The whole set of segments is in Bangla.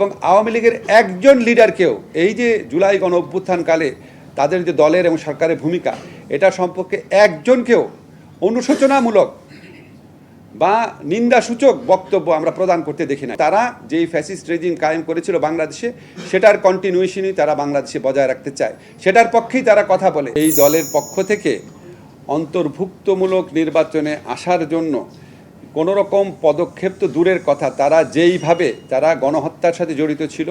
এবং আওয়ামী লীগের একজন লিডারকেও এই যে জুলাই গণ অভ্যুত্থানকালে তাদের যে দলের এবং সরকারের ভূমিকা এটা সম্পর্কে একজনকেও অনুশোচনামূলক বা নিন্দাসূচক বক্তব্য আমরা প্রদান করতে দেখি না। তারা যেই ফ্যাসিস্ট রেজিম কায়েম করেছিল বাংলাদেশে সেটার কন্টিনিউশনই তারা বাংলাদেশে বজায় রাখতে চায়, সেটার পক্ষেই তারা কথা বলে। এই দলের পক্ষ থেকে অন্তর্ভুক্তমূলক নির্বাচনে আসার জন্য কোনো রকম পদক্ষেপ তো দূরের কথা, তারা যেইভাবে তারা গণহত্যার সাথে জড়িত ছিল,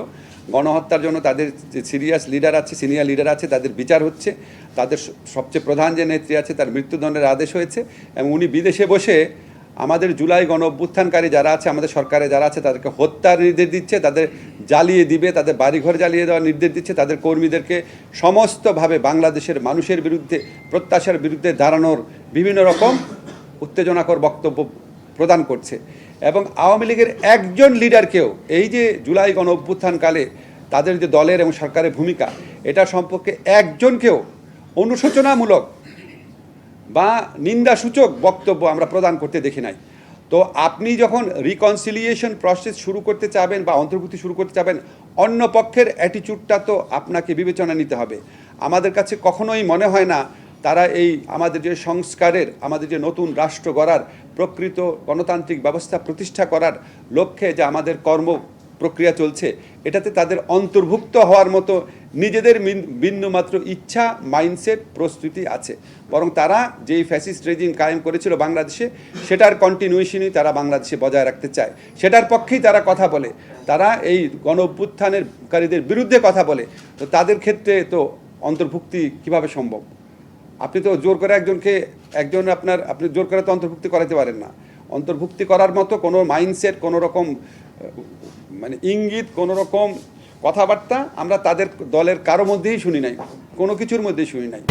গণহত্যার জন্য তাদের যে সিরিয়াস লিডার আছে, সিনিয়র লিডার আছে, তাদের বিচার হচ্ছে, তাদের সবচেয়ে প্রধান যে নেত্রী আছে তার মৃত্যুদণ্ডের আদেশ হয়েছে এবং উনি বিদেশে বসে আমাদের জুলাই গণ অভ্যুত্থানকারী যারা আছে, আমাদের সরকারে যারা আছে তাদেরকে হত্যার নির্দেশ দিচ্ছে, তাদের জ্বালিয়ে দিবে, তাদের বাড়িঘর জ্বালিয়ে দেওয়ার নির্দেশ দিচ্ছে, তাদের কর্মীদেরকে সমস্তভাবে বাংলাদেশের মানুষের বিরুদ্ধে, প্রত্যাশার বিরুদ্ধে দাঁড়ানোর বিভিন্ন রকম উত্তেজনাকর বক্তব্য প্রদান করছে। এবং আওয়ামী লীগের একজন লিডারকেও এই যে জুলাই গণ অভ্যুত্থানকালে তাদের যে দলের এবং সরকারের ভূমিকা এটা সম্পর্কে একজনকেও অনুশোচনামূলক বা নিন্দাসূচক বক্তব্য আমরা প্রদান করতে দেখি নাই। তো আপনি যখন রিকনসিলিয়েশন প্রসেস শুরু করতে চাবেন বা অন্তর্ভুক্তি শুরু করতে চাবেন, অন্য পক্ষের অ্যাটিচিউডটা তো আপনাকে বিবেচনা নিতে হবে। আমাদের কাছে কখনোই মনে হয় না তারা এই আমাদের যে সংস্কারের, আমাদের যে নতুন রাষ্ট্র গড়ার, প্রকৃত গণতান্ত্রিক ব্যবস্থা প্রতিষ্ঠা করার লক্ষ্যে যে আমাদের কর্ম প্রক্রিয়া চলছে এটাতে তাদের অন্তর্ভুক্ত হওয়ার মতো নিজেদের বিন্দুমাত্র ইচ্ছা, মাইন্ডসেট, প্রস্তুতি আছে। বরং তারা যেই ফ্যাসিস্ট রেজিম কায়েম করেছিল বাংলাদেশে সেটার কন্টিনিউশনই তারা বাংলাদেশে বজায় রাখতে চায়, সেটার পক্ষেই তারা কথা বলে। তারা এই গণ অভ্যুত্থানকারীদের বিরুদ্ধে কথা বলে। তো তাদের ক্ষেত্রে তো অন্তর্ভুক্তি কিভাবে সম্ভব? আপনি তো জোর করে আপনি জোর করে তো অন্তর্ভুক্তি করাতে পারেন না। অন্তর্ভুক্তি করার মতো কোনো মাইন্ডসেট, কোনো রকম মানে ইঙ্গিত, কোনো রকম কথাবার্তা আমরা তাদের দলের কারো মধ্যেই শুনি নাই, কোনো কিছুর মধ্যেই শুনি নাই।